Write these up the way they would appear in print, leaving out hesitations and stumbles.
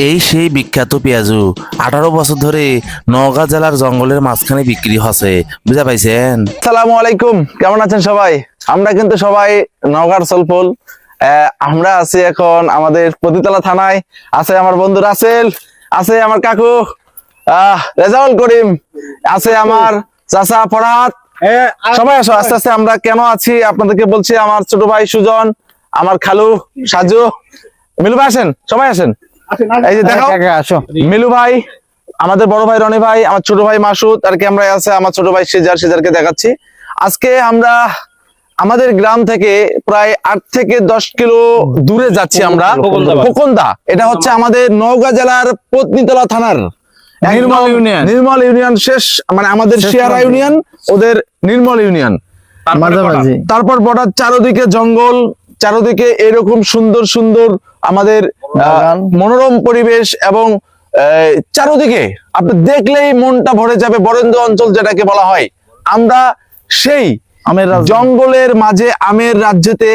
এই সেই বিখ্যাত পেঁয়াজু 18 বছর ধরে নওগাঁ জেলার জঙ্গলের মাঝখানে বিক্রি হচ্ছে, বুঝা পাইছেন? আসসালামু আলাইকুম, কেমন আছেন সবাই? আমরা কিন্তু সবাই নওগাঁর সলফল। আমরা আছি এখন আমাদের পতিতলা থানায়। আছে আমার বন্ধু রাসেল, আছে আমার কাকু রেজাউল করিম, আছে আমার চাচা ফরহাদ। সবাই আসো, আস্তে আস্তে আমরা কেন আছি আপনাদেরকে বলছি। আমার ছোট ভাই সুজন, আমার খালু সাজু, মিলু ভাই আসেন, সবাই আসেন। এই যে দেখো মিলু ভাই, আমাদের বড় ভাই রনি ভাই, আমার ছোট ভাই মাসুদ, আর ক্যামেরায় আছে আমার ছোট ভাই সিজারকে দেখাচ্ছি। আজকে আমরা আমাদের গ্রাম থেকে প্রায় 8 থেকে 10 কিলো দূরে যাচ্ছি আমরা খোকন্দা। এটা হচ্ছে আমাদের নওগাঁ জেলার পত্নীতলা থানার নির্মল ইউনিয়ন শেষ, মানে আমাদের শিয়ারা ইউনিয়ন, ওদের নির্মল ইউনিয়ন। তারপর বর্ডার, চারদিকে জঙ্গল, চারদিকে এরকম সুন্দর সুন্দর আমাদের মনোরম পরিবেশ, এবং চারদিকে আপনি দেখলেই মনটা ভরে যাবে। বরেন্দ্র অঞ্চল যেটাকে বলা হয়, আমরা সেই জঙ্গলের মাঝে আমের রাজ্যেতে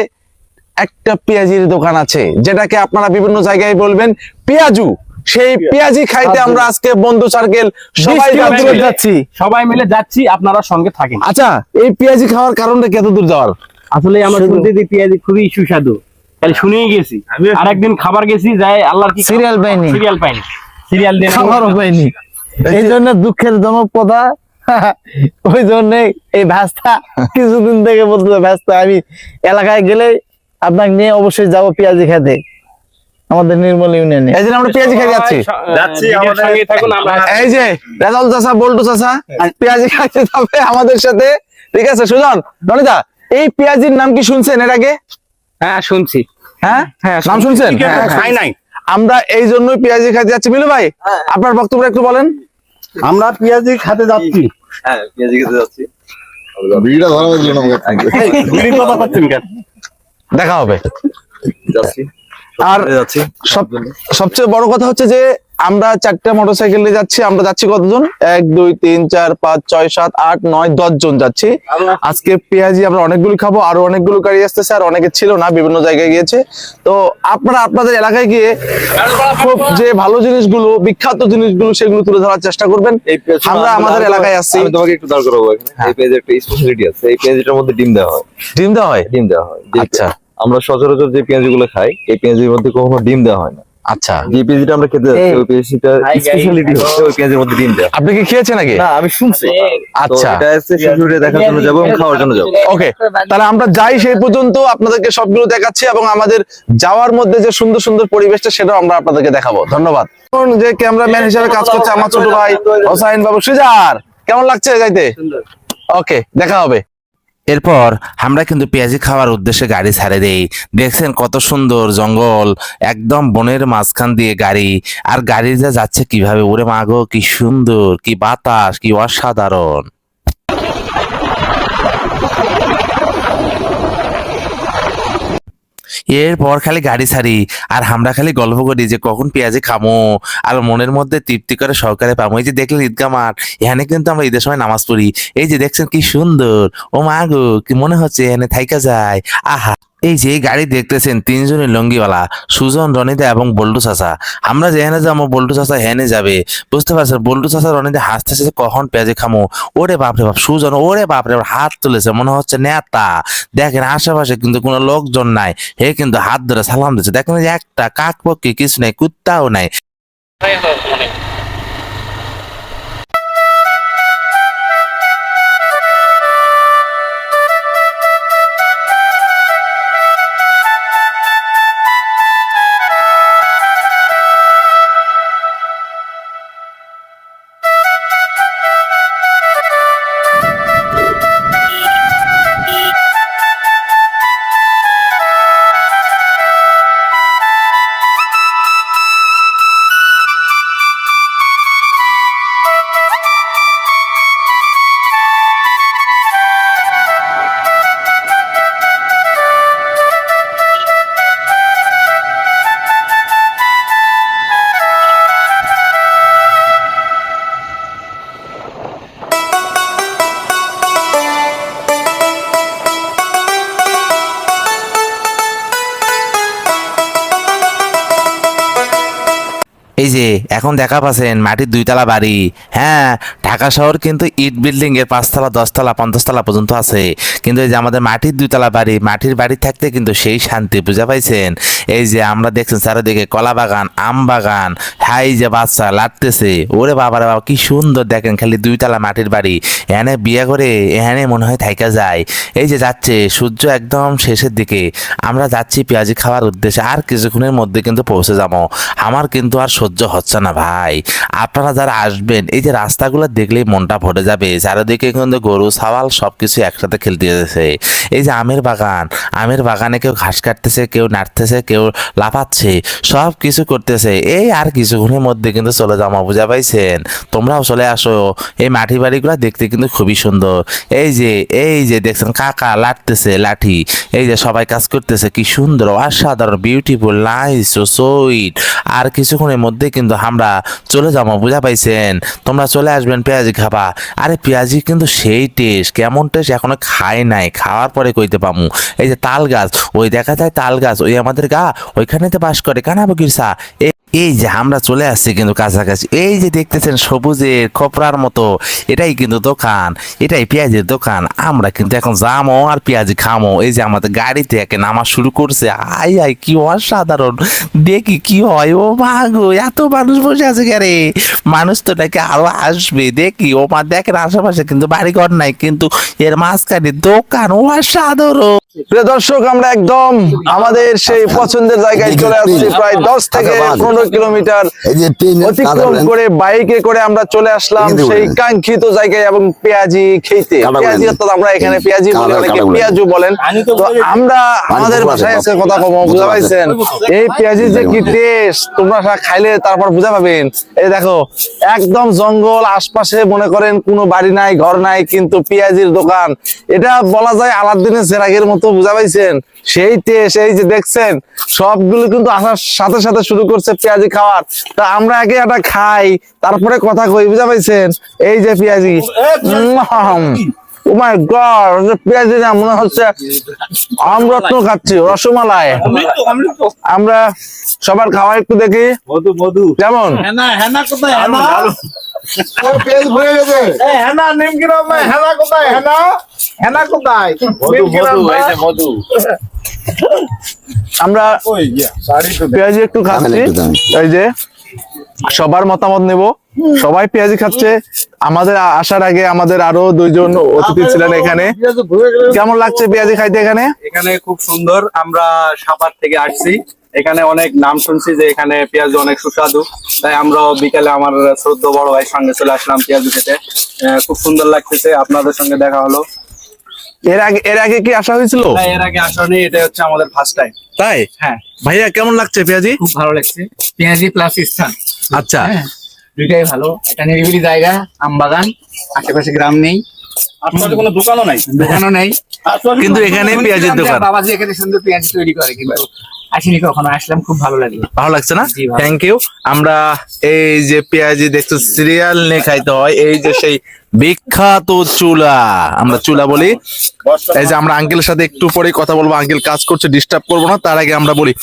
একটা পেঁয়াজির দোকান আছে, যেটাকে আপনারা বিভিন্ন জায়গায় বলবেন পেঁয়াজু। সেই পেঁয়াজি খাইতে আমরা আজকে বন্ধু সার্কেল সবাই মিলে যাচ্ছি, আপনারা সঙ্গে থাকেন। আচ্ছা, এই পেঁয়াজি খাওয়ার কারণটা কত দূর যাওয়ার? আসলে আমার শুনতে যে পেঁয়াজি খুবই সুস্বাদু, তাহলে শুনেই গেছি। আরেকদিন খাবার গেছি, যাই আল্লাহর কি সিরিয়াল পাইনি, সিরিয়াল দিয়ে খাবারও পাইনি, এই জন্য দুঃখের জনপদা। ওই জন্য এই ভাস্তা কিছুদিন থেকে বলতে, ভাস্তা আমি এলাকায় গেলে আপনাকে নিয়ে অবশ্যই যাবো পেঁয়াজি খেতে, আমাদের নির্মল ইউনিয়নে। এই যে আমরা পেঁয়াজি খেতে যাচ্ছি, এই যে রেজাউল চাচা, বল্টু চাচা পেঁয়াজি খাইতে যাবে আমাদের সাথে, ঠিক আছে? সুজন, রনিদা, এই পেঁয়াজির নাম কি শুনছেন এর আগে? হ্যাঁ শুনছি। হ্যাঁ, নাম শুনছেন? খাই নাই। আমরা এই জন্যই পেঁয়াজি খাইতে যাচ্ছি। মিলু ভাই, আপনার বক্তব্য একটু বলেন। আমরা পেঁয়াজি খেতে যাচ্ছি। হ্যাঁ, পেঁয়াজি খেতে যাচ্ছি। দেখা হবে। যাচ্ছি আর যাচ্ছি সবচেয়ে বড় কথা হচ্ছে যে আমরা 4টে মোটরসাইকেল নিয়ে যাচ্ছি। আমরা যাচ্ছি কতজন? 1 2 3 4 5 6 7 8 9 10 জন যাচ্ছি। আজকে পেঁয়াজি আমরা অনেকগুলো খাবো, আরো অনেকগুলো গাড়ি আসতেছে, আর অনেকে ছিল না, বিভিন্ন জায়গায় গিয়েছে। তো আপনারা আপনাদের এলাকায় গিয়ে খুব যে ভালো জিনিসগুলো, বিখ্যাত জিনিসগুলো, সেগুলো তুলে ধরার চেষ্টা করবেন। আমরা আমাদের এলাকায় আসছি। আমি তোমাকে একটু দাঁড় করাবো এখানে। এই পেঁয়াজের একটা স্পেশালিটি আছে, এই পেঁয়াজটার মধ্যে ডিম দেওয়া হয়। ডিম দেওয়া হয়? ডিম দেওয়া হয়। আচ্ছা আমরা সচরাচর যে পেঁয়াজগুলো খাই, এই পেঁয়াজের মধ্যে কখনো ডিম দেওয়া হয় না। আচ্ছা, যে পেঁয়াজটা আমরা খেতে যাচ্ছি, ওই পেঁয়াজটা স্পেশালিটি হচ্ছে ওই পেঁয়াজের মধ্যে ডিম দেওয়া। আপনি কি খেয়েছেন নাকি? না, আমি শুনছি। আচ্ছা, এটা হচ্ছে শিশুরে দেখার জন্য যাবো এবং খাওয়ার জন্য যাবো। ওকে, তাহলে আমরা যাই সেই পর্যন্ত, আপনাদেরকে সবগুলো দেখাচ্ছি, এবং আমাদের যাওয়ার মধ্যে যে সুন্দর সুন্দর পরিবেশটা, সেটাও আমরা আপনাদেরকে দেখাবো। ধন্যবাদ। এখন যে ক্যামেরাম্যান হিসেবে কাজ করছে আমার ছোট ভাই হোসাইন বাবু সিজার, কেমন লাগছে যাইতে? ওকে, দেখা হবে। এরপর আমরা কিন্তু পেঁয়াজি খাওয়ার উদ্দেশ্যে গাড়ি ছাড়ে দেই। দেখছেন কত সুন্দর জঙ্গল, একদম বনের মাঝখান দিয়ে গাড়ি, আর গাড়ি যা যাচ্ছে কিভাবে, ওরে মাগো কি সুন্দর, কি বাতাস, কি অসাধারণ। এরপর খালি গাড়ি ছাড়ি, আর আমরা খালি গল্প করি যে কখন পেঁয়াজি খামো, আর মনের মধ্যে তৃপ্তি করে সহকারে পাবো। এই যে দেখলেন ঈদগাহ মাঠ, এখানে কিন্তু আমরা ঈদের সময় নামাজ পড়ি। এই যে দেখছেন কি সুন্দর, ও মা গো, কি মনে হচ্ছে এখানে থাইকা যায়। আহা, এই যে গাড়ি দেখতেছেন 3 জনের লঙ্গিওয়ালা, সুজন, রনিদা এবং বল্টু চাচা। আমরা যেখানে যাবো বল্টু চাচা হেনে যাবে, বুঝতে পারছেন? বল্টু চাচা রনিদা হাসতেছে কখন পেঁয়াজি খামো। ওরে বাপরে বাপ, সুজন ওরে বাপরে বাপ হাত তুলেছে, মনে হচ্ছে নেতা। দেখেন আশেপাশে কিন্তু কোনো লোকজন নাই, হে কিন্তু হাত ধরে সালাম দিচ্ছে। দেখেন যে একটা কাক পক্ষী কিছু নাই, কুত্তাও নাই। এই যে এখন দেখা পাচ্ছেন মাটির 2 তলা বাড়ি। হ্যাঁ, ঢাকা শহর কিন্তু ইট বিল্ডিং এর 5 তলা 10 তলা 50 তলা পর্যন্ত আছে, কিন্তু এই যে আমাদের মাটির 2 তলা বাড়ি, মাটির বাড়ি থাকতে কিন্তু সেই শান্তি, বুঝা পাইছেন? এই যে আমরা দেখছেন চারিদিকে কলা বাগান, আম বাগান, হাই যে বাচ্চা লাটতেছে, ওরে বাবা রে বাবা কি সুন্দর দেখেন, খালি 2 তলা মাটির বাড়ি। এখানে বিয়ে করে এখানে মনে হয় থাইকা যায়। এই যে যাচ্ছে সূর্য একদম শেষের দিকে, আমরা যাচ্ছি পেঁয়াজি খাওয়ার উদ্দেশ্যে, আর কিছুক্ষণের মধ্যে কিন্তু পৌঁছে যাবো। আমার কিন্তু আর সহ্য হচ্ছে না ভাই। আপনারা যারা আসবেন এই যে রাস্তাগুলো দেখলেই মনটা ভরে যাবে, চারিদিকে কিন্তু গরু ছাওয়াল সবকিছু একসাথে খেলতে যাচ্ছে। এই যে আমের বাগান, আমের বাগানে কেউ ঘাস কাটতেছে, কেউ নাড়তেছে, কেউ লাফাচ্ছে, সব কিছু করতেছে। এই আর কিছুক্ষণের মধ্যে কিন্তু চলে যাবো, বুঝা পাইছেন? তোমরাও চলে আসো, এই মাটি বাড়িগুলো দেখতে কিন্তু খুবই সুন্দর। এই যে দেখছেন কাকা লাটতেছে লাঠি, এই যে সবাই কাজ করতেছে, কি সুন্দর অসাধারণ বিউটিফুল নাইস ও সুইট। আর কিছুক্ষণের মধ্যে কিন্তু আমরা চলে যাবো, বুঝা পাইছেন? তোমরা চলে আসবেন পেঁয়াজি খাবা। আরে পেঁয়াজি কিন্তু সেই টেস্ট, কেমন টেস্ট এখনো খাই নাই, খাওয়ার পরে কইতে পামু। এই যে তাল গাছ, ওই দেখা যায় তাল গাছ, ওই আমাদের গা ওইখানেতে বাস করে কানা বকির চা। এই যে আমরা চলে আসছি কিন্তু কাছাকাছি, এই যে দেখতেছেন সবুজের খোপরার মতো, এটাই কিন্তু দোকান, এটাই পেঁয়াজের দোকান। আমরা কিন্তু এখন যামো আর পেঁয়াজি খামো। এই যে আমাদের গাড়িতে একে নামা শুরু করছে, আই আই কি অসাধারণ, দেখি কি হয়। ও মা গো, এত মানুষ বসে আছে গাড়ি, মানুষ তো নাকি আরো আসবে। দেখি ও মা, দেখেন আশেপাশে কিন্তু বাড়িঘর নাই, কিন্তু এর মাঝখানে দোকান, ও অসাধারণ। প্রিয় দর্শক, আমরা একদম আমাদের সেই পছন্দের জায়গায় চলে আসছি। প্রায় 10 থেকে 15 কিলোমিটার অতিক্রম করে বাইকে করে আমরা চলে আসলাম সেই কাঙ্ক্ষিত জায়গায়, এবং পেঁয়াজি খেতে। পেঁয়াজি অর্থাৎ আমরা এখানে পেঁয়াজি বলি, অনেকে পেঁয়াজু বলেন। তো আমরা আমাদের ভাষায় আজকে কথা কম, বুঝা পাইছেন? এই পেঁয়াজির যে কি টেস্ট, তোমরা খাইলে তারপর বুঝা পাবেন। এই দেখো একদম জঙ্গল, আশপাশে মনে করেন কোনো বাড়ি নাই, ঘর নাই, কিন্তু পেঁয়াজির দোকান। এটা বলা যায় আলাদিনের চেরাগের মতো, বুঝা পাইছেন? সেই টেস্ট, এই যে দেখছেন সবগুলো কিন্তু আসার সাথে সাথে শুরু করছে পেঁয়াজি খাওয়ার। তা আমরা আগে একটা খাই, তারপরে কথা কই, বুঝা পাইছেন? এই যে পেঁয়াজি, ও মাই গড, পেঁয়াজি না মনে হচ্ছে আমরত্ন খাচ্ছি, রসমালাই। আমরা সবার খাওয়া একটু দেখি কেমন। আমরা পেঁয়াজি একটু খাচ্ছি, এই যে সবার মতামত নেব। সবাই পেঁয়াজি খাচ্ছে। আমাদের আসার আগে আমাদের আরো 2 জন অতিথি ছিলেন এখানে। কেমন লাগছে পেঁয়াজি খাইতে এখানে? এখানে খুব সুন্দর। আমরা সাভার থেকে আসছি, এখানে অনেক নাম শুনছি যে এখানে পেঁয়াজ অনেক সুস্বাদু, তাই আমরাও বিকালে আমার শ্রদ্ধ বড় ভাইয়ের সঙ্গে চলে আসলাম পেঁয়াজ খেতে। খুব সুন্দর লাগতেছে, আপনাদের সঙ্গে দেখা হলো। এর আগে কি আসা হয়েছিল? এর আগে আসা নেই, এটা হচ্ছে আমাদের ফার্স্ট টাইম। তাই? হ্যাঁ ভাইয়া কেমন লাগছে পেঁয়াজি? খুব ভালো লাগছে। পেঁয়াজি প্লাস স্থান, আচ্ছা, দুইটাই ভালো। এটা নিরিবিলি জায়গা, আম বাগান, আশেপাশে গ্রাম নেই, কোনো দোকানও নাই, কিন্তু এখানে পেঁয়াজের দোকান। বাবাজি এখানে সুন্দর পেঁয়াজ তৈরি করে, কিন্তু আসিনি কখনো, আসলাম খুব ভালো লাগলো। ভালো লাগছে না? জি, ভালো। Thank you. আমরা এই যে পেঁয়াজি দেখছো সিরিয়াল নিয়ে খাইতে হয়, এই যে সেই বিখ্যাত চুলা, আমরা চুলা বলি। এই যে আমরা আঙ্কেলের সাথে একটু পরে কথা বলবো, আঙ্কেল কাজ করছে, ডিস্টার্ব করবো না। তার আগে আমরা বলি,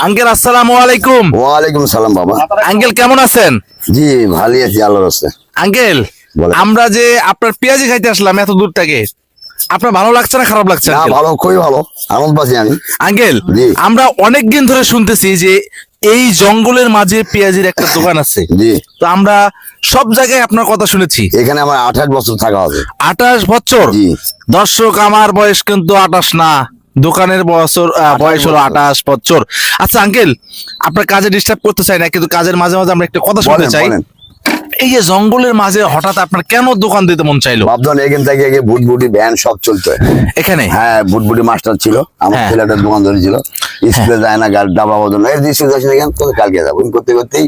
আঙ্কেল আসসালামু আলাইকুম। ওয়ালাইকুম সালাম বাবা। আঙ্কেল কেমন আছেন? জি ভালোই আছি, আল্লাহর রাস্তায়। আঙ্কেল বলেন। আমরা যে আপনার পেঁয়াজি খাইতে আসলাম এত দূর থেকে, আপনার ভালো লাগছে না খারাপ লাগছে? না ভালো, খুবই ভালো, আনন্দ পাচ্ছি আমি। আঙ্কেল জি। আমরা অনেকদিন ধরে শুনতেছি যে এই জঙ্গলের মাঝে পেঁয়াজির একটা দোকান আছে। জি, তো আমরা সব জায়গায় আপনার কথা শুনেছি। এখানে আমার 28 বছর থাকা হবে। 28 বছর? জি। দর্শক, আমার বয়স কিন্তু 28 না, দোকানের বয়স হলো 28 বছর। আচ্ছা আঙ্কেল, আপনার কাজে ডিস্টার্ব করতে চাই না, কিন্তু কাজের মাঝে মাঝে আমরা একটা কথা শুনতে বলেন, চাই। বলেন। এই যে জঙ্গলের মাঝে হঠাৎ আপনার কেন দোকান দিতে মন চাইলো? ভাবছেন এখান থেকে আগে ভুটভুটি ভ্যান সব চলতো এখানে? হ্যাঁ, ভুটভুটি মাস্টার ছিল, আমার হ্যাঁ। ছেলেটার দোকান ধরেছিল, স্কুলে যায় না, গাড়ি ডাবা বদল স্কুলে যাচ্ছি না, কেন কালকে যাবো করতে করতেই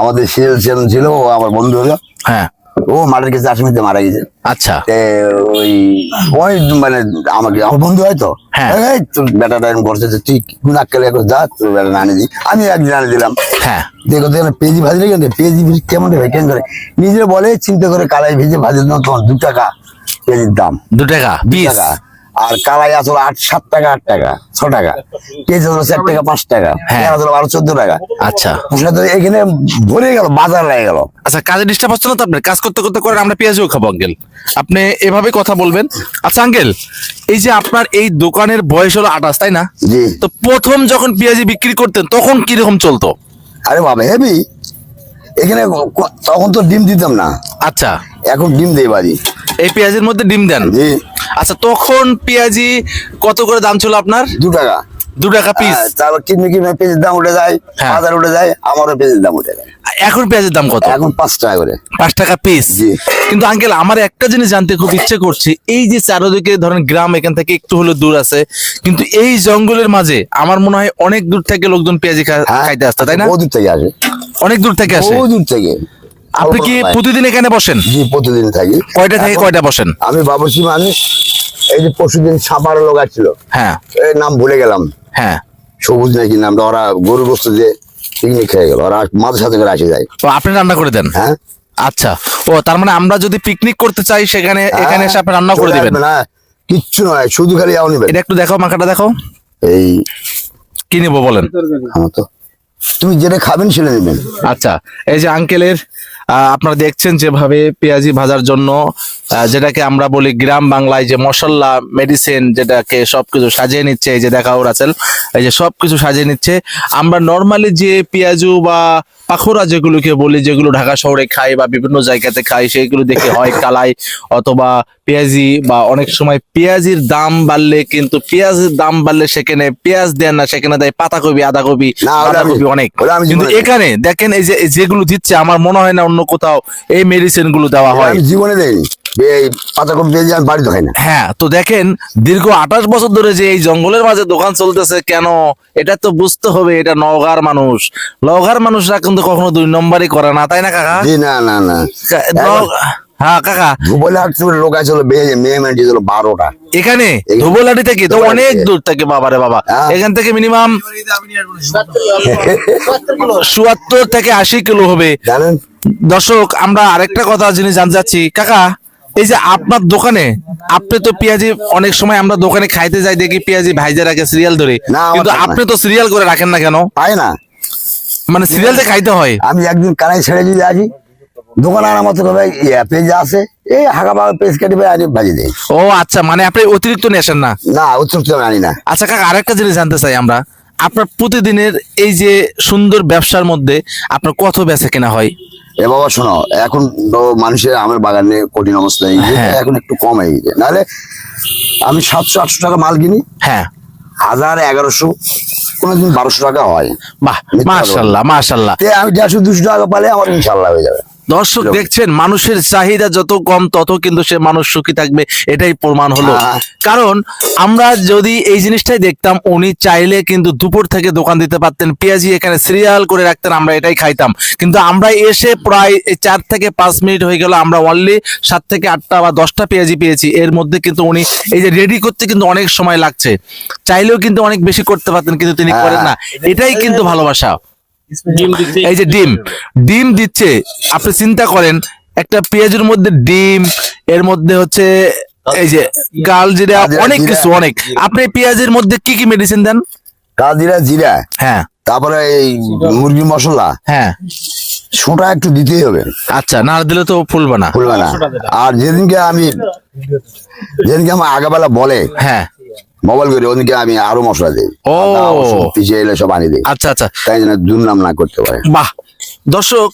আমাদের সিরিয়াল ছিল, ও আমার বন্ধু হলো। হ্যাঁ। ও মাঠের কাছে আসামিতে মারা গেছে। আচ্ছা। ওই ওই মানে আমাকে আমার বন্ধু হয়তো, হ্যাঁ। এই তোর বেটাটা এরকম করছে, তুই কোন আক্কেলে এখন যা, তোর বেটা আনে দি। আমি একদিন আনে দিলাম। হ্যাঁ। দেখো দেখো পেঁয়াজি ভাজি কেন, পেঁয়াজি কেমন হবে কেন করে নিজে বলে চিন্তা করে কালাই ভেজে ভাজির দাম তোমার 2 টাকা পেঁয়াজির দাম, 2 টাকা 2 পিস? টাকা। আর কালাই আসলে 7 টাকা 8 টাকা 6 টাকা, পেঁয়াজ হলো 4 টাকা 5 টাকা, পেঁয়াজ হলো 12-14 টাকা। আচ্ছা মশলা তো এখানে ভরে গেল, বাজার লেগে গেল। আচ্ছা, কাজে ডিস্টার্ব হচ্ছে না তো আপনার? কাজ করতে করতে করেন, আমরা পেঁয়াজও খাবো আঙ্কেল, আপনি এভাবে কথা বলবেন। আচ্ছা আঙ্কেল, এই যে আপনার এই দোকানের বয়স হলো 28, তাই না? জি। তো প্রথম যখন পেঁয়াজি বিক্রি করতেন তখন কিরকম চলতো? আরে বাবা হেবি, এখানে তখন তো ডিম দিতাম না, আচ্ছা, এখন ডিম দেই বাড়ি। এই পেঁয়াজের মধ্যে ডিম দেন? জি। আচ্ছা, তখন পেঁয়াজি কত করে দাম ছিল আপনার? 2 টাকা। 2 টাকা পিস। তারপর কিনে কিনে পেঁয়াজের দাম উঠে যায়, হ্যাঁ। বাজার উঠে যায়, আমারও পেঁয়াজের দাম উঠে যায়। এখন পেঁয়াজের দাম কত? এখন 5 টাকা করে। 5 টাকা পিস। জি। কিন্তু আঙ্কেল, আমার একটা জিনিস জানতে খুব ইচ্ছে করছে, এই যে চারদিকে ধরেন গ্রাম, এখান থেকে একটু হলেও দূর আছে, কিন্তু এই জঙ্গলের মাঝে আমার মনে হয় অনেক দূর থেকে লোকজন পেঁয়াজি খাইতে আসতো, তাই না? বহু দূর থেকে আসে, অনেক দূর থেকে আসে। বহু দূর থেকে। আপনি কি প্রতিদিন এখানে বসেন? জি, প্রতিদিন থাকি। কয়টা থেকে এখন কয়টা বসেন? আমি বাবুর্চি মানুষ। এই যে পরশুদিন সাপার লোক আসছিল, হ্যাঁ এর নাম ভুলে গেলাম, হ্যাঁ। সবুজ নাকি নামটা। ওরা গরু গোস্ত দিয়ে পিকনিক খেয়ে গেল, ওরা মাঝে সাথে করে আসে যায়। ও, আপনি রান্না করে দেন? হ্যাঁ। আচ্ছা, ও তার মানে আমরা যদি পিকনিক করতে চাই সেখানে, এখানে এসে আপনি রান্না করে চলে দিবেন? আসবে না, কিচ্ছু নয়, শুধু খালি আও নিবেন। এটা একটু দেখাও, মাখাটা দেখাও, এই কি নেবো বলেন? আমার তো তুমি যেটা খাবেন সেটা নেবেন। আচ্ছা, এই যে আঙ্কেলের আপনারা দেখছেন যেভাবে পেঁয়াজি ভাজার জন্য যেটাকে আমরা বলি গ্রাম বাংলায় যে মশলা মেডিসিন, যেটাকে সবকিছু সাজিয়ে নিচ্ছে। এই যে দেখাও রাসেল, এই যে সবকিছু সাজিয়ে নিচ্ছে। আমরা নর্মালি যে পেঁয়াজু বা পাখোড়া যেগুলোকে বলি, যেগুলো ঢাকা শহরে খাই বা বিভিন্ন জায়গাতে খাই, সেইগুলো দেখে হয় কালাই অথবা পেঁয়াজি, বা অনেক সময় পেঁয়াজির দাম বাড়লে, কিন্তু পেঁয়াজের দাম বাড়লে সেখানে পেঁয়াজ দেন না, সেখানে দেয় পাতাকপি, আদাকপি, না, ওটা বাঁধাকপি আমি- অনেক। ওটা আমি কিন্তু জীবনে- এখানে দেখেন, এই যে যেগুলো দিচ্ছে, আমার মনে হয় না অন্য কোথাও এই মেডিসিন গুলো দেওয়া হয়। আমি জীবনে দেয়নি এই পাতাকপি পেঁয়াজ, আমি বাড়িতে খাই না। হ্যাঁ, তো দেখেন দীর্ঘ 28 বছর ধরে যে এই জঙ্গলের মাঝে দোকান চলতেছে কেন, এটা তো বুঝতে হবে। এটা নওগাঁর মানুষ, নওগাঁর মানুষরা কিন্তু কখনো 2 নম্বরই করে না, তাই না কাকা? জি, না না না। হ্যাঁ কাকা, ভূগোলে হাঁটতে লোক আসছিল, মেয়ে মেয়ে 12টা। এখানে ধুবলাটি থেকে তো ধুবলাডি অনেক থেকে। দূর থেকে, বাবারে বাবা, হ্যাঁ। এখান থেকে মিনিমাম 70 থেকে 80 কিলো হবে। জানেন, দর্শক, আমরা আরেকটা কথা জিনিস জানতে চাচ্ছি কাকা, এই যে আপনার দোকানে, আপনি তো পেঁয়াজি অনেক সময় আমরা দোকানে খাইতে যাই, দেখি পেঁয়াজি ভাইজে রাখে সিরিয়াল ধরে, না, আমার কিন্তু থাকে না। আপনি তো সিরিয়াল করে রাখেন না কেন? পায় না। মানে সিরিয়ালতে খাইতে হয়? আমি একদিন কানাই ছেড়ে যদি আসি, দোকান আনার মতো ভাবে পেঁয়াজ আছে, এই হাঁকা পাকা পেঁয়াজ কেটে আনি ভাজি দেয়। ও আচ্ছা, মানে আপনি অতিরিক্ত নিয়ে আসেন না? না, অতিরিক্ত আমি আনি না। আচ্ছা কাকা, আরেকটা জিনিস জানতে চাই আমরা, আপনার প্রতিদিনের এই যে সুন্দর ব্যবসার মধ্যে আপনার কত বেচা কেনা হয়? এ বাবা শোনো, এখন তো মানুষের আমের বাগানে কঠিন অবস্থা হয়ে গেছে, হ্যাঁ। এখন একটু কম হয়ে গেছে। নাহলে আমি 700-800 টাকা মাল কিনি, হ্যাঁ, 1000-1100, কোনোদিন 1200 টাকা হয়। বাহ, মাশাআল্লাহ মাশাআল্লাহ। তে আমি 150-200 টাকা পালে আমার ইনশাল্লাহ হয়ে যাবে। দর্শক দেখছেন, মানুষের চাহিদা যত কম তত কিন্তু সে মানুষ সুখী থাকবে, এটাই প্রমাণ হলো। হ্যাঁ। কারণ আমরা যদি এই জিনিসটাই দেখতাম, উনি চাইলে কিন্তু দুপুর থেকে দোকান দিতে পারতেন, পেঁয়াজি এখানে সিরিয়াল করে রাখতেন, আমরা এটাই খাইতাম। কিন্তু আমরা এসে প্রায় 4 থেকে 5 মিনিট হয়ে গেল, আমরা অনলি 7 থেকে 8টা বা 10টা পেঁয়াজি পেয়েছি। এর মধ্যে কিন্তু উনি এই যে রেডি করতে কিন্তু অনেক সময় লাগছে, চাইলেও কিন্তু অনেক বেশি করতে পারতেন, কিন্তু তিনি করেন না। এটাই কিন্তু ভালোবাসা। এই যে ডিম দিচ্ছে, আপনি চিন্তা করেন, একটা পেঁয়াজের মধ্যে ডিম, এর মধ্যে হচ্ছে এই যে কালজিরা, অনেক কিছু, অনেক। আপনি পেঁয়াজের মধ্যে কি কি মেডিসিন দেন? কাজিরা, জিরা, হ্যাঁ তারপরে এই মুরগি মশলা, হ্যাঁ। সোঁটা একটু দিতেই হবে, আচ্ছা, না দিলে তো ফুলবে না। ভুলবে না। আর যেদিনকে আমার আগাবেলা বলে হ্যাঁ, মোবাইল করে, ওদিনকে আমি আরো মশলা দিই, ও। পিছিয়ে এলে সব আনি দিই, আচ্ছা আচ্ছা, তাই যেন দুর্নাম না করতে পারে। বাহ। দর্শক,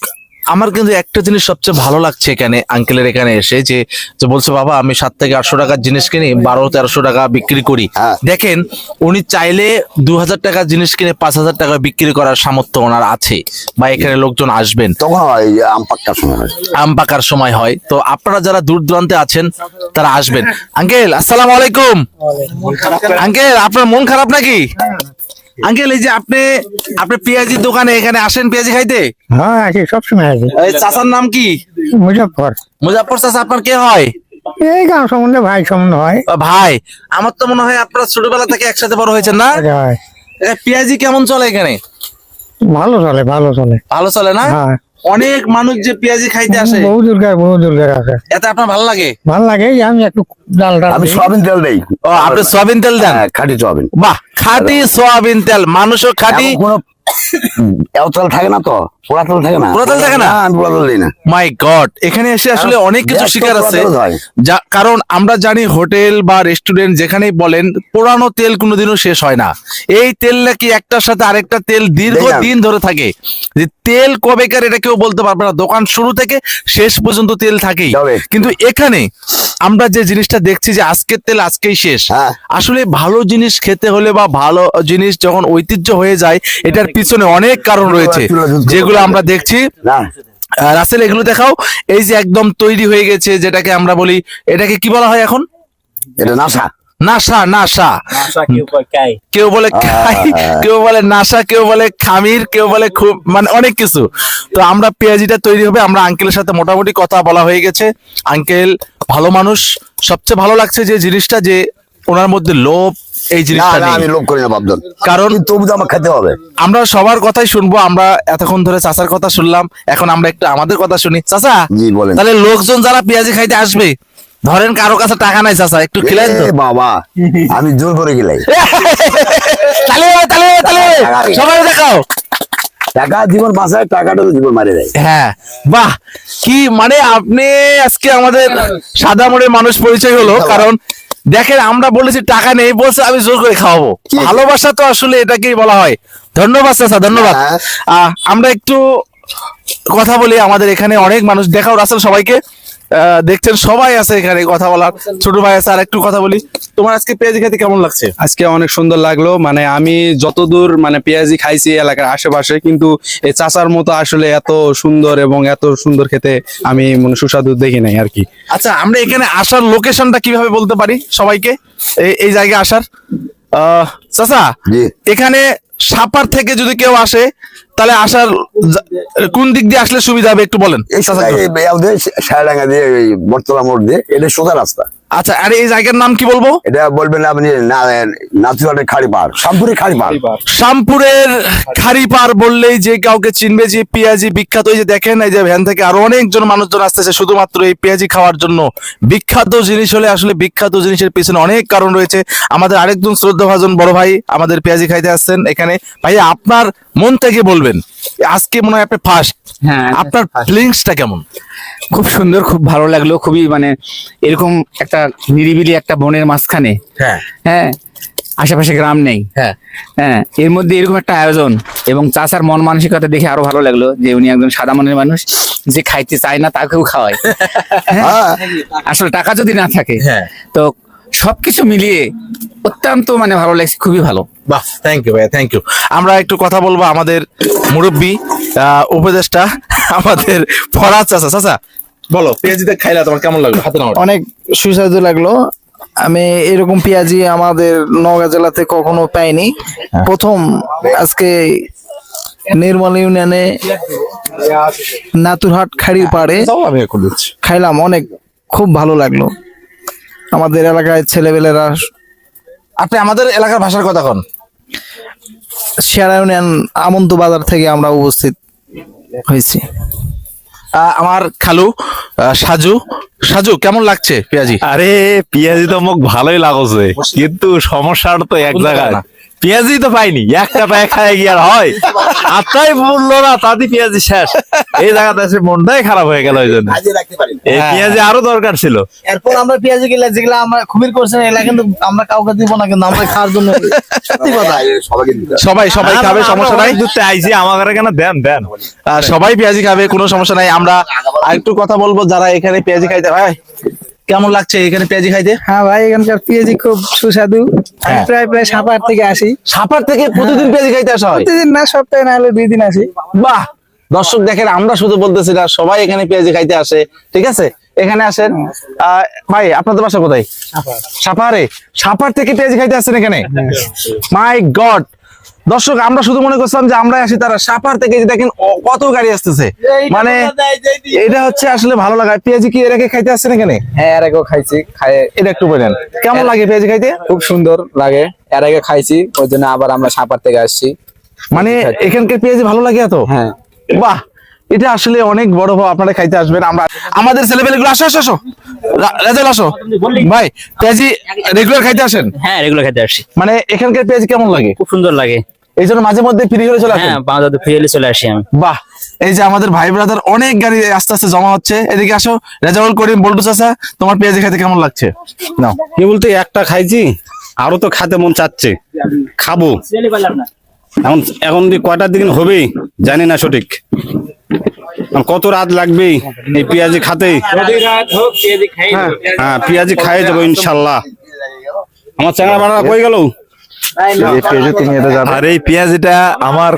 আমার কিন্তু একটা জিনিস সবচেয়ে ভালো লাগছে এখানে আঙ্কেলের এখানে এসে, যে বলছে বাবা আমি 700 থেকে 800 টাকার জিনিস কিনি, 1200-1300 টাকা বিক্রি করি। হ্যাঁ। দেখেন, উনি চাইলে 2000 টাকার জিনিস কিনে 5000 টাকা বিক্রি করার সামর্থ্য ওনার আছে, বা এখানে লোকজন আসবেন। তখন হয় এই যে আম পাক্কার সময় হয়। আম পাকার সময় হয়। তো আপনারা যারা দূর দূরান্তে আছেন তারা আসবেন। আঙ্কেল, আসসালামু আলাইকুম। আঙ্কেল, আপনার মন খারাপ নাকি? আঙ্কেল, এই যে আপনি পেঁয়াজির দোকানে এখানে আসেন পেঁয়াজি খাইতে, হ্যাঁ আছে, সবসময় আছে। এই চাচার নাম কি? মুজফ্ফর। মুজাফফর চাচা, আপনার কে হয়? এই গাঁও সম্বন্ধে ভাই সম্বন্ধে হয়। ভাই, আমার তো মনে হয় আপনারা ছোটবেলা থেকে একসাথে বড় হয়েছেন না? হয়। পেঁয়াজি কেমন চলে এখানে? ভালো চলে ভালো চলে। ভালো চলে না? হ্যাঁ অনেক মানুষ যে পেঁয়াজি খাইতে আসে, বহু দূর আছে, এতে আপনার ভালো লাগে? ভালো লাগে। আমি একটু ডালটা আমি সয়াবিন তেল দেই। ও, আপনি সয়াবিন তেল দেন? হ্যাঁ, খাঁটি সয়াবিন। বাহ, খাঁটি সয়াবিন তেল, মানুষও খাঁটি। এমন কোনো তেল থাকে না তো, পোড়া তেল থাকে না। পোড়া তেল থাকে না? আমি পোড়া তেল দিই না। মাই গড, এখানে এসে আসলে অনেক কিছু গ্যাস তো শিকার আছে। পোড়া তেল হয়। কারণ আমরা জানি হোটেল বা রেস্টুরেন্ট যেখানেই বলেন, পোড়ানো তেল কোনোদিনও শেষ হয় না। এই তেল নাকি একটার সাথে আরেকটা তেল দীর্ঘদিন ধরে থাকে। যে তেল কবেকার এটা কেউ বলতে পারবে না, দোকান শুরু থেকে শেষ পর্যন্ত তেল থাকেই। তবে। কিন্তু এখানে আমরা যে জিনিসটা দেখছি যে আজকের তেল আজকেই শেষ। হ্যাঁ। আসলে ভালো জিনিস খেতে হলে বা ভালো জিনিস যখন ঐতিহ্য হয়ে যায়, এটার পিছনে অনেক কারণ রয়েছে যেগুলো আমরা দেখছি। না, রাসেল, এগুলো দেখাও। এই যে একদম তৈরি হয়ে গেছে, যেটাকে আমরা বলি, এটাকে কি বলা হয় এখন? এটা নাশা। নাশা। নাশা কেউ বলে খাই, কেউ বলে নাশা, কেউ বলে খামির, কেউ বলে খুব, মানে অনেক কিছু। তো আমরা পেঁয়াজিটা তৈরি হবে, আমরা আঙ্কেলের সাথে মোটামুটি কথা বলা হয়ে গেছে। আঙ্কেল ভালো মানুষ। সবচেয়ে ভালো লাগছে যে জিনিসটা, যে ওনার মধ্যে লোভ, এই না জিনিসটা না, নেই। আমি লোভ করি না বাপজন, কারণ তবু তো আমার খেতে হবে। আমরা সবার কথাই শুনবো। আমরা এতক্ষণ ধরে চাচার কথা শুনলাম, এখন আমরা একটু আমাদের কথা শুনি। চাচা, জি বলেন। তাহলে লোকজন যারা পেঁয়াজি খাইতে আসবে, ধরেন কারো কাছে টাকা নাই, চাচা একটু খেলেন তো। এ বাবা, আমি জোর করে গেলাই। তাহলে সবাই দেখাও। টাকা জীবন বাঁচায়, টাকাটা তো জীবন মারে দেয়। হ্যাঁ, বাহ, কি মানে আপনি আজকে আমাদের সাদা মনের মানুষ পরিচয় হলো। কারণ দেখেন, আমরা বলেছি টাকা নেই, বলছে আমি জোর করে খাওয়াবো। ভালোবাসা তো আসলে এটাকেই বলা হয়। ধন্যবাদ চাচা, ধন্যবাদ। হ্যাঁ। আমরা একটু কথা বলি। আমাদের এখানে অনেক মানুষ, দেখাও রাসেল সবাইকে। দেখছেন সবাই আছে এখানে কথা বলার। ছোট ভাই আছে, আর একটু কথা বলি। তোমার আজকে পেঁয়াজি খেতে কেমন লাগছে? আজকে অনেক সুন্দর লাগলো। মানে আমি যতদূর মানে পেঁয়াজি খাইছি এলাকার আশেপাশে, কিন্তু এই চাচার মতো আসলে এত সুন্দর এবং এত সুন্দর খেতে আমি মানে সুস্বাদু দেখি নাই আর কি। আচ্ছা, আমরা এখানে আসার লোকেশনটা কিভাবে বলতে পারি সবাইকে, এই জায়গায় আসার? চাচা, জি। এখানে সাপার থেকে যদি কেউ আসে, তাহলে আসার কোন দিক দিয়ে আসলে সুবিধা হবে একটু বলেন। এই সারাডাঙ্গা দিয়ে, ওই বটতলা মোড় দিয়ে, এটা সোজা রাস্তা। আচ্ছা, আর এই জায়গার নাম কি বলবো? এটা বলবেন আপনি নাথুরাটের খাড়ি পাড়, শামপুরের খাড়ি পাড়। শামপুরের খারিপার বললেই যে কাউকে চিনবে, যে পেঁয়াজি বিখ্যাত। এই যে দেখেন, এই যে ভ্যান থেকে আরো অনেকজন মানুষজন আসতেছে শুধুমাত্র এই পেঁয়াজি খাওয়ার জন্য। বিখ্যাত জিনিস হলে আসলে বিখ্যাত জিনিসের পিছনে অনেক কারণ রয়েছে। আমাদের আরেকজন শ্রদ্ধাভাজন বড় ভাই আমাদের পেঁয়াজি খাইতে আসছেন এখানে। ভাই, আপনার মন থেকে বলবেন, আজকে মনে হয় আপনি ফার্স্ট, হ্যাঁ, আপনার ফিলিংসটা কেমন? খুব সুন্দর, খুব ভালো লাগলো। খুবই মানে এরকম একটা নিরিবিলি একটা বনের মাঝখানে, হ্যাঁ হ্যাঁ, আশেপাশে গ্রাম নেই, হ্যাঁ হ্যাঁ, এর মধ্যে এরকম একটা আয়োজন এবং চাচার মন মানসিকতা দেখে আরো ভালো লাগলো যে উনি একজন সাদা মনের মানুষ, যে খাইতে চায় না তাকেও খাওয়ায়। হ্যাঁ, আসলে টাকা যদি না থাকে, হ্যাঁ। তো সবকিছু মিলিয়ে অত্যন্ত মানে ভালো লাগছে, খুবই ভালো। বাহ, থ্যাংক ইউ ভাইয়া, থ্যাংক ইউ। আমরা একটু কথা বলবো আমাদের মুরব্বী, উপদেষ্টা, আমাদের ফরাজ চাচা। চাচা বলো, পেঁয়াজিতে খাইলা তোমার কেমন লাগলো? হাতে নাও। অনেক সুস্বাদু লাগলো। আমি এরকম পেঁয়াজি আমাদের নওগাঁ জেলাতে কখনো পাইনি, প্রথম আজকে নির্মল ইউনিয়নে নাতুরহাট খাড়ির পাড়ে আমি এখন দিচ্ছি। খাইলাম, অনেক খুব ভালো লাগলো। আমাদের এলাকায় ছেলেবেলেরা আপনি আমাদের এলাকার ভাষার কথা কন। শেয়ারা ইউনিয়ন আমন্ত বাজার থেকে আমরা উপস্থিত হয়েছি। আমার খালু সাজু। সাজু, কেমন লাগছে পেঁয়াজি? আরে পেঁয়াজি তো মোক ভালোই লাগছে, কিন্তু সমস্যাটা তো এক জায়গায়। পেঁয়াজি তো পাইনি, একটা পায়ে খায় গিয়ে আর হয়। আত্মাই বললো না, তাতে পেঁয়াজি শেষ। এই জায়গাতে এসে মনটাই খারাপ হয়ে গেল। ওই জন্য এই পেঁয়াজি আরো দরকার ছিল। এরপর আমরা পেঁয়াজি গেলে যেগুলো আমরা খুবই করছেন, এগুলা কিন্তু আমরা কাউকে দিব না, কিন্তু আমরা খাওয়ার জন্য। সত্যি কথা, সবাই সবাই খাবে, সমস্যা নাই। দূরতে আইছি, আমাকে কেন দেন দেন। সবাই পেঁয়াজি খাবে, কোনো সমস্যা নাই। আমরা আরেকটু কথা বলবো যারা এখানে পেঁয়াজি খাইতে। ভাই, কেমন লাগছে এখানে পেঁয়াজি খাইতে? হ্যাঁ ভাই, এখানকার পেঁয়াজি খুব সুস্বাদু। আমি প্রায় সাপার থেকে আসি। সাপার থেকে প্রতিদিন পেঁয়াজি খাইতে আসা হয়? প্রতিদিন না, সপ্তাহে না হলে 2 দিন আসি। বাহ, দর্শক দেখেন, আমরা শুধু বলতেছি না, সবাই এখানে পেঁয়াজি খাইতে আসে। ঠিক আছে, এখানে আসেন। ভাই, আপনাদের বাসা কোথায়? সাপারে। সাপার থেকে পেঁয়াজি খাইতে আসছেন এখানে? মাই গড, দর্শক, আমরা শুধু মনে করছিলাম যে আমরা আসি, তারা সাপার থেকে। যে দেখেন কত গাড়ি আসতেছে, মানে এটা হচ্ছে আসলে ভালো লাগে। পেঁয়াজি কি এর আগে খাইতে আসছেন এখানে? হ্যাঁ, এর আগেও খাইছি। এটা একটু বলেন, কেমন লাগে পেঁয়াজি খাইতে? খুব সুন্দর লাগে। এর আগে খাইছি, ওই জন্য আবার আমরা সাপার থেকে আসছি। মানে এখানকার পেঁয়াজি ভালো লাগে এত? হ্যাঁ। বাহ, এটা আসলে অনেক বড় ভাব। আপনারা খাইতে আসবেন, আমরা আমাদের ছেলেপেলেগুলো আসো আসো আসো, রাজেল আসো ভাই, পেঁয়াজি রেগুলার খাইতে আসেন? হ্যাঁ রেগুলার খেতে আসি, মানে এখানকার পেঁয়াজি কেমন লাগে? খুব সুন্দর লাগে। এই জন্য মাঝে মধ্যে ফ্রি হলে চলে আসেন? হ্যাঁ বাংলাদেশ ফিরে চলে আসি আমি। বাহ, এই যে আমাদের ভাই ব্রাদার অনেক গাড়ি আস্তে আস্তে জমা হচ্ছে, এদিকে আসো। রেজাউল করিম, বল্টু চাচা, তোমার পেঁয়াজি খেতে কেমন লাগছে? নাও। কি বলতে একটা খাইছি, আরো তো খেতে মন চাচ্ছে, খাবো। এখন এখন কয়টার দিন হবে জানি না সঠিক, কত রাত লাগবে এই পেঁয়াজি খাতে। হ্যাঁ পেঁয়াজি খাই যাবো ইনশাল্লাহ। আমার চ্যাংড়া বাড়া কই গেল? আর এই পেঁয়াজিটা আমার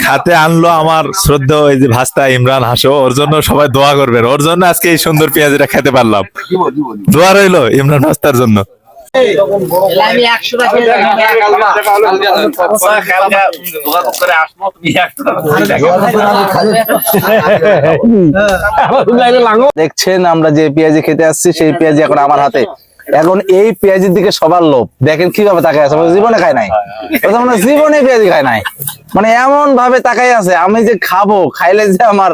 খাতে আনলো আমার শ্রদ্ধা এই যে ভাস্তা ইমরান হাসো, ওর জন্য সবাই দোয়া করবেন, ওর জন্য আজকে এই সুন্দর পেঁয়াজিটা খেতে পারলাম। দোয়া রইলো ইমরান ভাস্তার জন্য। দেখছেন আমরা যে পেঁয়াজি খেতে আসছি, সেই পেঁয়াজি এখন আমার হাতে। এখন এই পেঁয়াজির দিকে সবার লোভ, দেখেন কিভাবে তাকায় আছে। জীবনে খায় নাই, জীবনে পেঁয়াজি খায় নাই, মানে এমন ভাবে তাকাই আছে। আমি যে খাবো, খাইলে যে আমার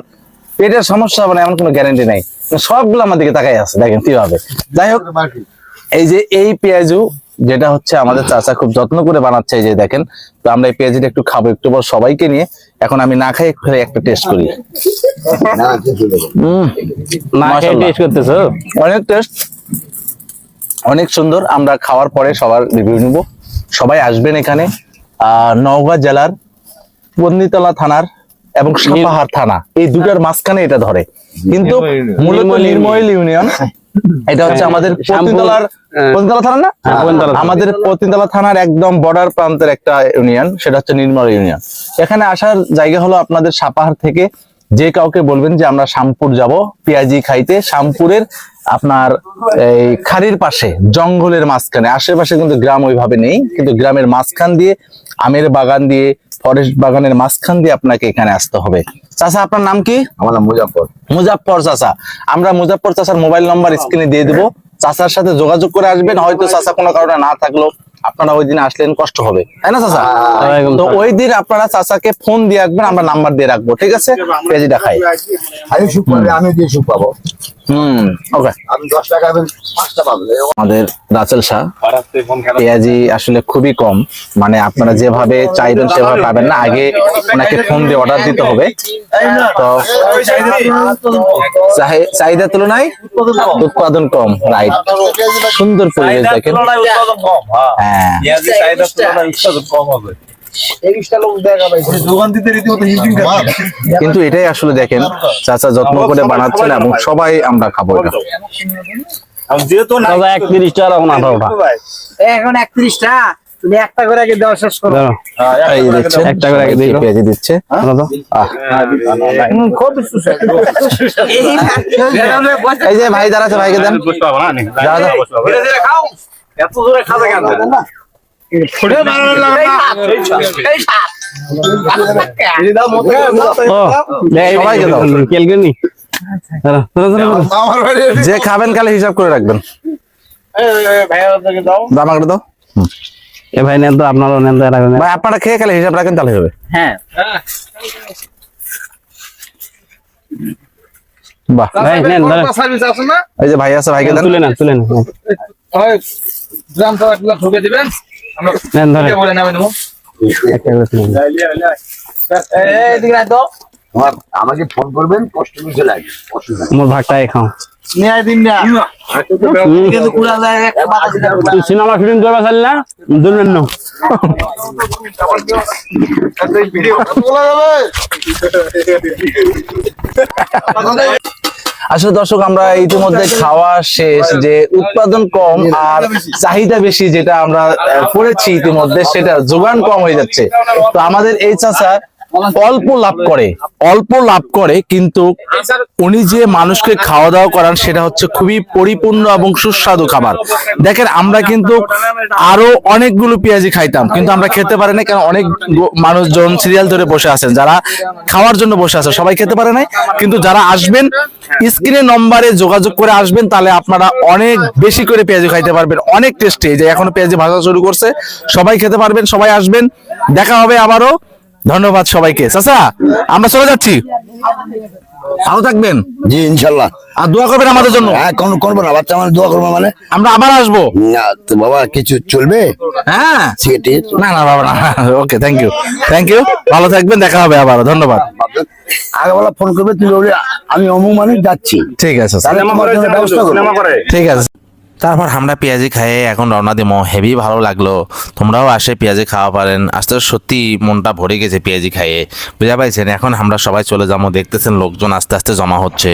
পেটের সমস্যা হবে না এমন কোনো গ্যারান্টি নাই। সবগুলো আমার দিকে তাকাই আছে, দেখেন কিভাবে। যাই হোক, এই যে এই পেঁয়াজু যেটা হচ্ছে আমাদের চাচা খুব যত্ন করে বানাচ্ছে, এই যে দেখেন। তো আমরা এই পেঁয়াজিটা একটু খাবো, একটু পর সবাইকে নিয়ে। এখন আমি না খাই একটা টেস্ট করি। টেস্ট করতেছো? অনেক টেস্ট, অনেক সুন্দর। আমরা খাওয়ার পরে সবার রিভিউ নিব। সবাই আসবেন এখানে। নওগাঁ জেলার পন্নীতলা থানার এবং সাপাহার থানা, এই দুটার মাঝখানে এটা ধরে, কিন্তু মূলত নির্মল ইউনিয়ন। এটা হচ্ছে আমাদের পন্নীতলা থানা না, আমাদের পন্নীতলা থানার একদম বর্ডার প্রান্তের একটা ইউনিয়ন, সেটা হচ্ছে নির্মল ইউনিয়ন। এখানে আসার জায়গা হলো আপনাদের সাপাহার থেকে যে কাউকে বলবেন যে আমরা শ্যামপুর যাব পেঁয়াজি খাইতে। শ্যামপুরের আপনার এই খাড়ির পাশে, জঙ্গলের মাঝখানে, আশেপাশে কিন্তু গ্রাম ওইভাবে নেই, কিন্তু গ্রামের মাঝখান দিয়ে, আমের বাগান দিয়ে, ফরেস্ট বাগানের মাঝখান দিয়ে আপনাকে এখানে আসতে হবে। চাচা আপনার নাম কি? আমার নাম মুজাফফর। মুজাফফর চাচা, আমরা মুজাফফর চাচার মোবাইল নাম্বার স্ক্রিনে দিয়ে দেবো। চাচার সাথে যোগাযোগ করে আসবেন। হয়তো চাচা কোনো কারণে না থাকলো, আপনারা ওই দিন আসলেন কষ্ট হবে, তাই না চাচা? তো ওই দিন আপনারা চাচাকে ফোন দিয়ে রাখবেন, আমরা নাম্বার দিয়ে রাখবো, ঠিক আছে? পেঁয়াজিটা খাই। আমি সুখ পাবে, আমি দিয়ে সুখ পাবো। ওকে, আমি 10 টাকা পাবেন, 5টা পাবেন। আমাদের রাসেল শাহ পেঁয়াজি আসলে খুবই কম, মানে আপনারা যেভাবে চাইবেন সেভাবে পাবেন না। আগে ওনাকে ফোন দিয়ে অর্ডার দিতে হবে। তো চাহিদার তুলনায় উৎপাদন কম, রাইট। সুন্দর পরিবেশ দেখেন। হ্যাঁ, কিন্তু এটাই আসলে দেখেন চাচা যত্ন করে বানাচ্ছেন এবং সবাই আমরা খাবো এটা। যেহেতু 31 টাকা এখন 18টা, এখন 31টা, তুমি একটা করে আগে দেওয়া শেষ করো। এই দেখছেন একটা করে আগে দিল। পেঁয়াজি দিচ্ছে। এই যে ভাই দাঁড়াচ্ছে, ভাইকে দেন। এত জোরে খাবে কেন? সবাইকে দাও, যে খাবেন খালি হিসাব করে রাখবেন। দাম আগে দাও এ ভাই নেন তো, আপনারাও নেন তো। ভাই, আপনারা খেয়ে খালি হিসাব রাখেন, তাহলে হবে। হ্যাঁ বাহ, ভাই নেন, ধরেন। সার্ভিস আছে না? এই যে ভাই আছে, ভাইকে দেন। তুলে নেন, তুলে নেন, গ্রাম তো একলা ঠকে দিবেন, আমরা নেন ধরেন। বলে নামে নেবো। একটা করে তুলে নেন। এদিকে রাখ দাও। আমাকে ফোন করবেন, কষ্ট করে চলে আসবেন, অসুবিধা নেই। মোর ভাগটাই খাও। নিয়ে দিন না। কিন্তু পুরা যায় একটা মাথা দিতে হবে। তুই সিনেমা শুটিং করবা চাইলি না? দুলবেন না। ভিডিও বলা যাবে। আসলে দর্শক, আমরা ইতিমধ্যে খাওয়া শেষ। যে উৎপাদন কম আর চাহিদা বেশি যেটা আমরা করেছি ইতিমধ্যে, সেটা যোগান কম হয়ে যাচ্ছে। তো আমাদের এই চাচা অল্প লাভ করে কিন্তু উনি যে মানুষকে খাওয়া দাওয়া করান সেটা হচ্ছে খুবই পরিপূর্ণ এবং সুস্বাদু খাবার। দেখেন, আমরা কিন্তু আরো অনেকগুলো পেঁয়াজি খাইতাম, কিন্তু আমরা খেতে পারি না, কারণ অনেক মানুষজন সিরিয়াল ধরে বসে আছেন, যারা খাওয়ার জন্য বসে আছে, সবাই খেতে পারে নাই। কিন্তু যারা আসবেন, স্ক্রিনে নম্বরে যোগাযোগ করে আসবেন, তাহলে আপনারা অনেক বেশি করে পেঁয়াজি খাইতে পারবেন, অনেক টেস্টি। যে এখনো পেঁয়াজি ভাজা শুরু করছে, সবাই খেতে পারবেন, সবাই আসবেন। দেখা হবে আবারও ধন্যবাদ সবাইকে। চাচা আমরা চলে যাচ্ছি, ভালো থাকবেন, জি ইনশাল্লাহ। আর দোয়া করবেন আমাদের জন্য। হ্যাঁ কোন করবো না বাচ্চা আমার দোয়া করবো মানে আমরা আবার আসবো। না তো বাবা কিছু চলবে হ্যাঁ সিগারেট না না বাবা না, ওকে থ্যাংক ইউ, ভালো থাকবেন, দেখা হবে আবার, ধন্যবাদ। আগে বলা ফোন করবে তুই বলবি আমি অমুক মানুষ যাচ্ছি, ঠিক আছে স্যার। তাহলে তোমার জন্য ব্যবস্থা করবো। ঠিক আছে। তারপর আমরা পেঁয়াজি খাইয়ে এখন রওনা দিমো, হেভি ভালো লাগলো। তোমরাও আসে পেঁয়াজি খাওয়া পারেন, আস্তে সত্যি মনটা ভরে গেছে পেঁয়াজি খাইয়ে, বুঝা পাইছেন। এখন আমরা সবাই চলে যাবো, দেখতেছেন লোকজন আস্তে আস্তে জমা হচ্ছে।